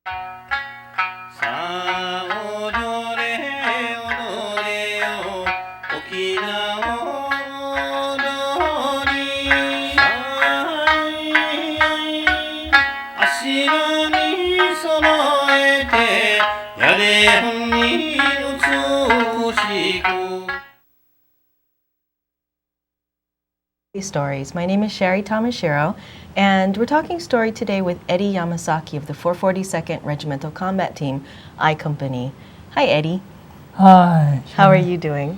さあ踊れ踊れよ沖縄踊り足のに揃えてやれ本に美しく Stories. My name is Shari Tamashiro, and we're talking story today with Eddie Yamasaki of the 442nd Regimental Combat Team, I Company. Hi, Eddie. Hi. How are you doing?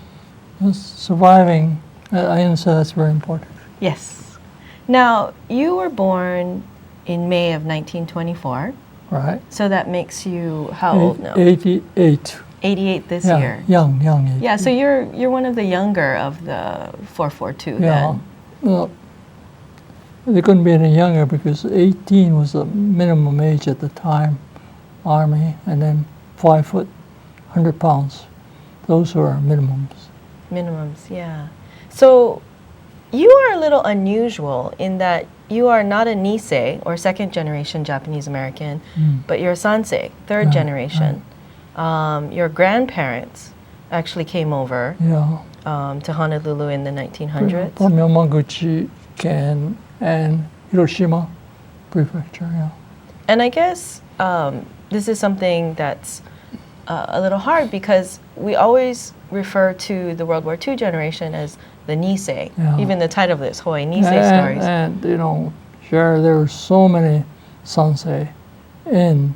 Surviving. I understand that's very important. Yes. Now, you were born in May of 1924. Right. So that makes you how old now? 88. 88 this Yeah, year. young age. Yeah, so you're one of the younger of the 442 Yeah. then. Well, they couldn't be any younger because 18 was the minimum age at the time, Army, and then 5 foot, 100 pounds. Those were minimums. Minimums, yeah. So you are a little unusual in that you are not a Nisei or second generation Japanese American, but you're a Sansei, third generation. Your grandparents actually came over to Honolulu in the 1900s. From Yamaguchi, Ken, and Hiroshima Prefecture, yeah. And I guess this is something that's a little hard because we always refer to the World War II generation as the Nisei. Yeah. Even the title of this, Hawaii Nisei Stories. And, you know, sure, there were so many Sansei in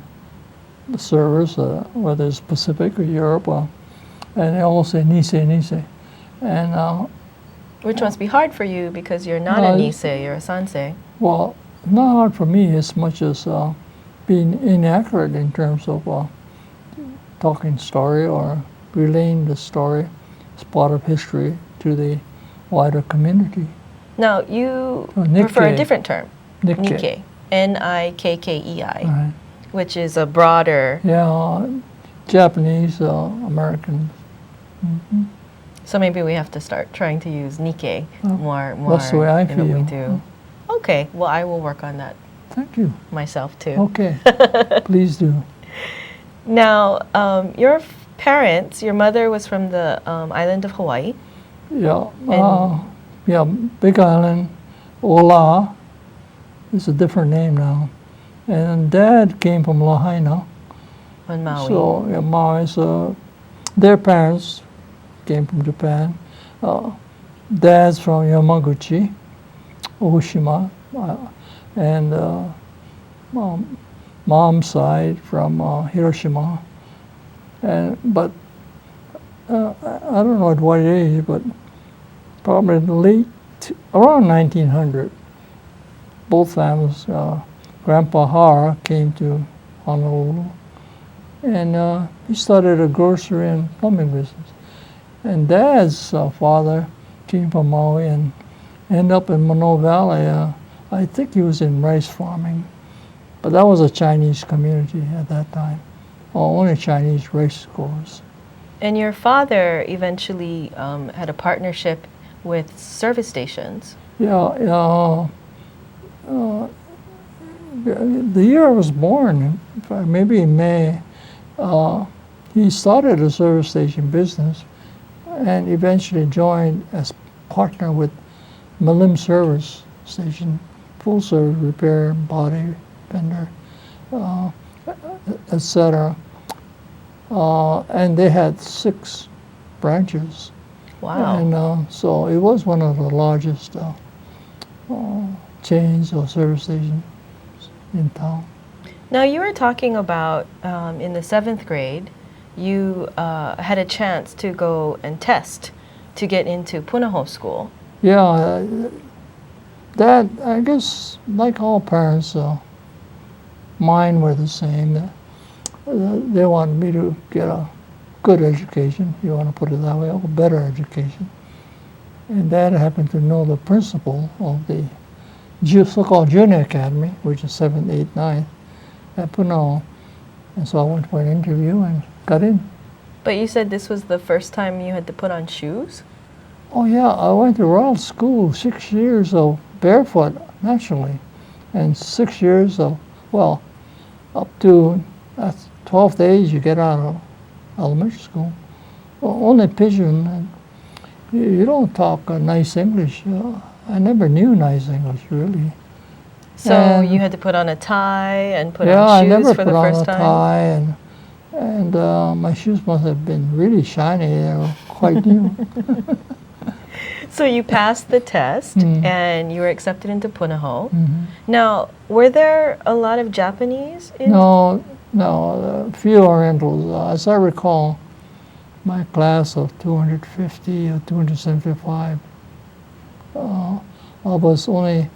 the service, whether it's Pacific or Europe, and they all say Nisei. And which must be hard for you because you're not a Nisei, you're a Sansei. well, not hard for me as much as being inaccurate in terms of talking story or relaying the story as part of history to the wider community. Now, you Nikkei. prefer a different term. Nikkei. Nikkei, Right. which is a broader... Yeah, Japanese, American. Mm-hmm. So maybe we have to start trying to use Nikkei more That's the way I in what we feel. do. Okay, well, I will work on that Thank you. myself too. Okay, please do. Now, your parents, your mother was from the island of Hawaii. Yeah, yeah, Big Island, Ola is a different name now. And Dad came from Lahaina. On Maui. So, yeah, Maui, so their parents came from Japan. Dad's from Yamaguchi, Oshima, and mom's side from Hiroshima. But I don't know at what age, but probably around 1900, both families, Grandpa Hara came to Honolulu, and he started a grocery and plumbing business. And Dad's father came from Maui and ended up in Manoa Valley. I think he was in rice farming, but that was a Chinese community at that time. Only Chinese race growers. And your father eventually had a partnership with service stations. Yeah, the year I was born, maybe in May, he started a service station business and eventually joined as partner with Malim Service Station, full service repair, body vendor, etc. And they had 6 branches. Wow. And so it was one of the largest chains or service stations in town. Now, you were talking about in the 7th grade, you had a chance to go and test to get into Punahou School. Yeah, that, I guess, like all parents, mine were the same. They wanted me to get a good education, if you want to put it that way, a better education. And Dad happened to know the principal of the so-called junior academy, which is 7th, 8th, 9th, at Punahou. And so I went for an interview and got in. But you said this was the first time you had to put on shoes? Oh yeah, I went to Royal School, 6 years of barefoot, naturally, and 6 years of, well, up to That's 12th age you get out of elementary school. Well, only pidgin. And you don't talk nice English. I never knew nice English, really. So And you had to put on a tie and put yeah, on I shoes never for put the on first a time? tie, and my shoes must have been really shiny. They were quite new. So you passed the test Mm. and you were accepted into Punahou. Mhm. Now, were there a lot of Japanese in No, a few Orientals. As I recall, my class of 250 or 275, of us only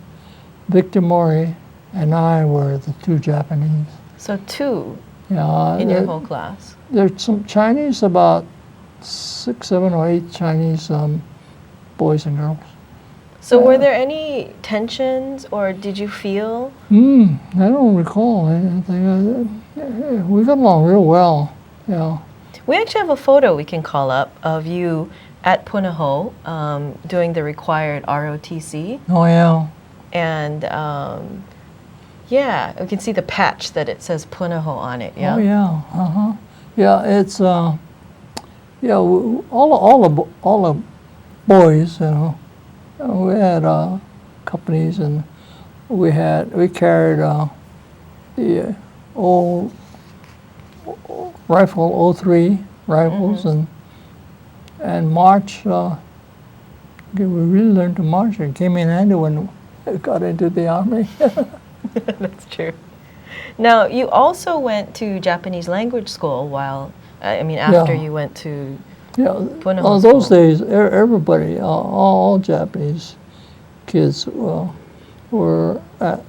Victor Mori and I were the two Japanese. So two Yeah, in your whole class. there's some Chinese, about 6, 7, or 8 Chinese boys and girls. So were there any tensions or did you feel? I don't recall anything. We got along real well. Yeah. We actually have a photo we can call up of you at Punahou doing the required ROTC. Oh yeah. And yeah, we can see the patch that it says Punahou on it. Yeah. Oh yeah. Yeah, it's yeah. All the boys, you know, we had companies, and we carried the old rifle 03 rifles, and march. We really learned to march. It came in handy when we got into the army. That's true. Now, you also went to Japanese language school after Yeah. you went to Yeah, Punahou those school. days, everybody, all Japanese kids were at,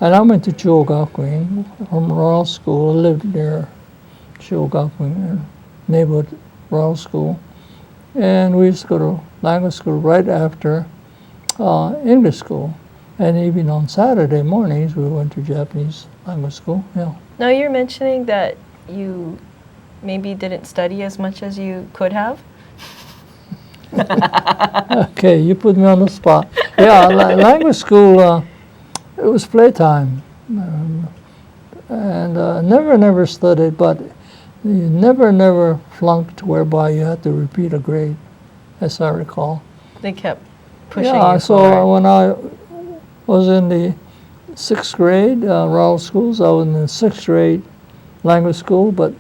and I went to Chuogakuin from Royal School. I lived near Chuogakuin, neighborhood Royal School. And we used to go to language school right after English school. And even on Saturday mornings, we went to Japanese language school, yeah. Now, you're mentioning that you maybe didn't study as much as you could have. Okay, you put me on the spot. Yeah, language school, it was playtime. And never studied, but you never flunked, whereby you had to repeat a grade, as I recall. They kept pushing Yeah, you so forward. when I was in the 6th grade, Royal Schools, I was in the 6th grade language school, but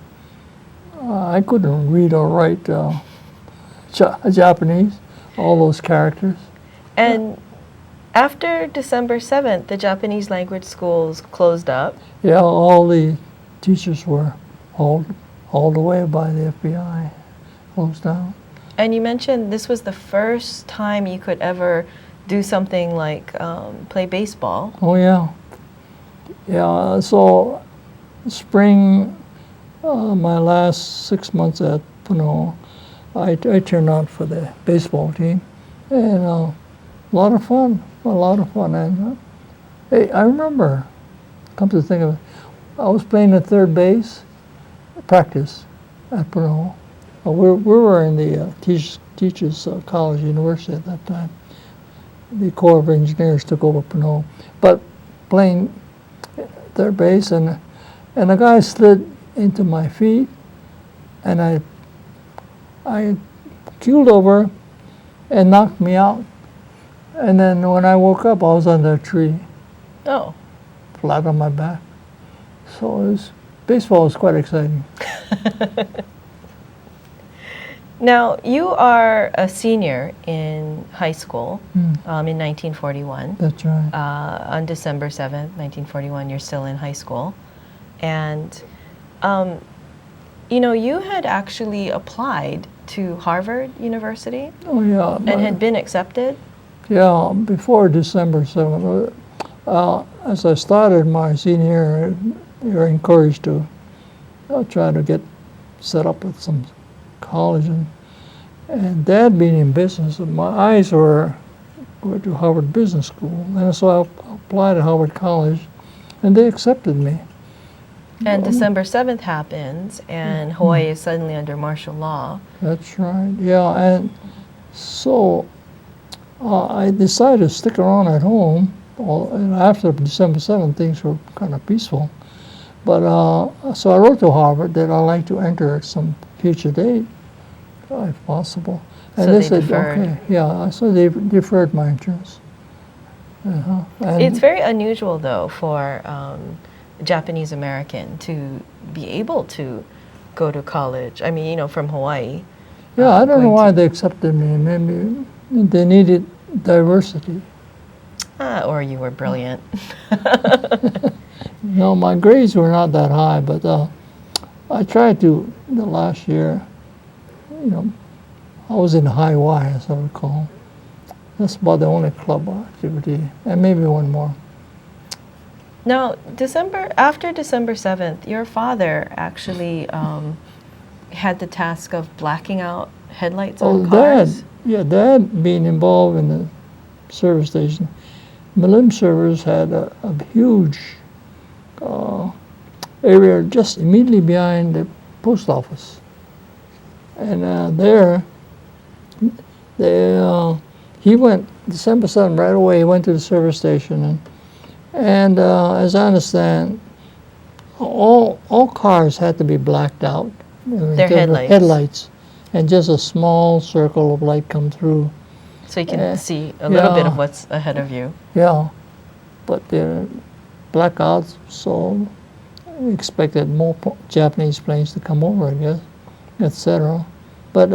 I couldn't read or write Japanese, all those characters. And after December 7th, the Japanese language schools closed up. Yeah, all the teachers were hauled away by the FBI, closed down. And you mentioned this was the first time you could ever do something like play baseball. Oh yeah, yeah. So spring, my last 6 months at Punahou, I turned out for the baseball team, and a lot of fun. And hey, I remember, come to think of it, I was playing at third base, practice at Punahou. We were in the teachers college, university at that time. The Corps of Engineers took over Punahou, but playing third base, and a guy slid into my feet, and I keeled over and knocked me out. And then when I woke up, I was under a tree, Oh. flat on my back. So baseball was quite exciting. Now, you are a senior in high school in 1941. That's right. On December 7th, 1941, you're still in high school. And, you had actually applied to Harvard University Oh yeah. and had been accepted. Yeah, before December 7th. As I started my senior year, you're encouraged to try to get set up with some college. And Dad being in business, my eyes were going to Harvard Business School. And so I applied to Harvard College, and they accepted me. And December 7th happens, and Hawaii is suddenly under martial law. That's right, yeah. And so I decided to stick around at home. And after December 7th, things were kind of peaceful. But so I wrote to Harvard that I'd like to enter at some future date, if possible. And So they they said, deferred. okay, yeah. So they deferred my entrance. And It's very unusual, though, for Japanese American to be able to go to college. I mean, you know, from Hawaii. yeah, I don't know going why to- they accepted me. Maybe they needed diversity. Or you were brilliant. No, my grades were not that high, but I tried to, the last year, you know, I was in high Y, as I recall. That's about the only club activity, and maybe one more. Now, after December 7th, your father actually had the task of blacking out headlights on cars. Dad being involved in the service station. Milim servers had a huge area just immediately behind the post office. And he went, December 7th, right away, he went to the service station. And as I understand, all cars had to be blacked out. Their headlights. Headlights. And just a small circle of light come through. So you can see a little bit yeah. of what's ahead of you. Yeah, but they're blackouts, so we expected more Japanese planes to come over, I guess, etc. But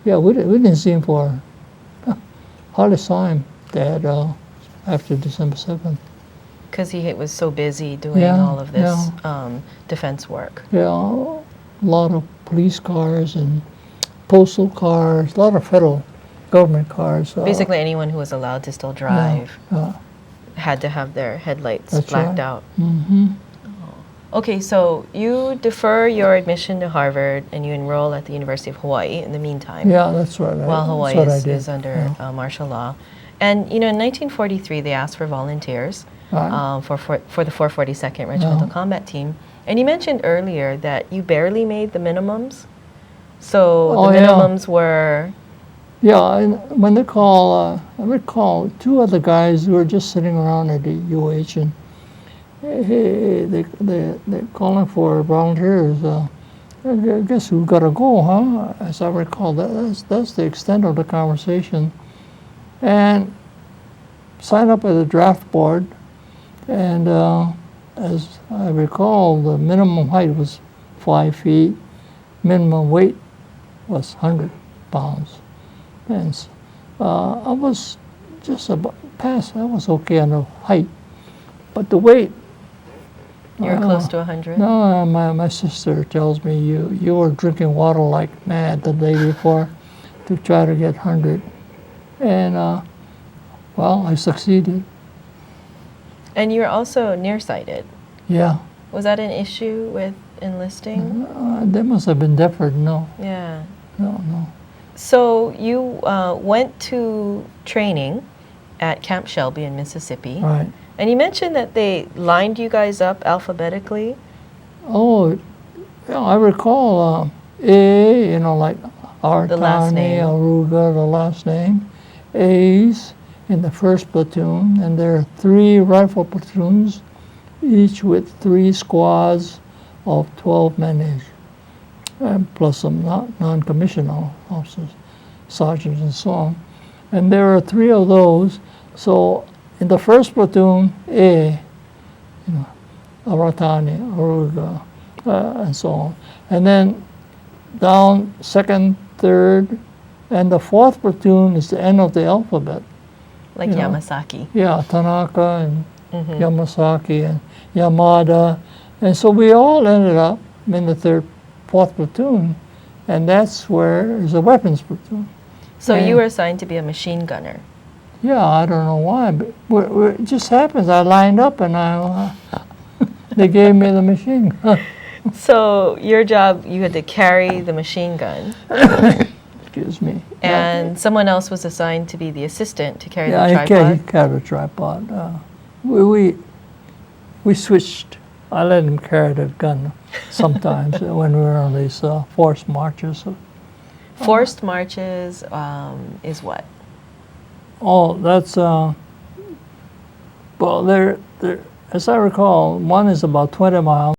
yeah, we didn't see him for, hardly saw him, Dad, after December 7th. Because he was so busy doing Yeah, all of this defense work. Yeah, a lot of police cars and postal cars, a lot of federal government cars. Basically, anyone who was allowed to still drive Yeah, had to have their headlights That's blacked right. out. mm-hmm. Okay, so you defer your admission to Harvard and you enroll at the University of Hawaii in the meantime. Yeah, that's right. While Hawaii that's what I did. is under martial law. And, you know, in 1943, they asked for volunteers Right. for the 442nd Regimental Combat Team. And you mentioned earlier that you barely made the minimums. So Oh, the yeah. minimums were, Yeah, and when they call, I recall two other guys who were just sitting around at the UH, and they're calling for volunteers. I guess we've got to go, huh? As I recall, that's the extent of the conversation. And signed up at the draft board, and as I recall, the minimum height was 5 feet, minimum weight was 100 pounds. And I was just about past, I was okay on the height, but the weight. you were close to 100? No, my sister tells me you were drinking water like mad the day before to try to get 100. And, well, I succeeded. And you're also nearsighted. Yeah. Was that an issue with enlisting? They must have been deferred, no. Yeah. No. So you went to training at Camp Shelby in Mississippi. Right. And you mentioned that they lined you guys up alphabetically. Oh, yeah, I recall A, you know, like The last Artani, name. Aruga, the last name. A's in the first platoon, and there are 3 rifle platoons, each with 3 squads of 12 men each, and plus some non-commissioned officers, sergeants and so on. And there are 3 of those, so in the first platoon, A, you know, Aratani, Aruga, and so on. And then down second, third, and the 4th platoon is the end of the alphabet. Like You know. Yamasaki. Yeah, Tanaka and Mhm. Yamasaki and Yamada. And so we all ended up in the 4th platoon, and that's where is a weapons platoon. So And- you were assigned to be a machine gunner. Yeah, I don't know why, but it just happens. I lined up and they gave me the machine gun. So your job, you had to carry the machine gun, Excuse me. and someone else was assigned to be the assistant to carry Yeah, the he tripod. carried a tripod. We switched. I let him carry the gun sometimes when we were on these forced marches. Forced marches is what? Oh, that's well, as I recall, one is about 20 miles.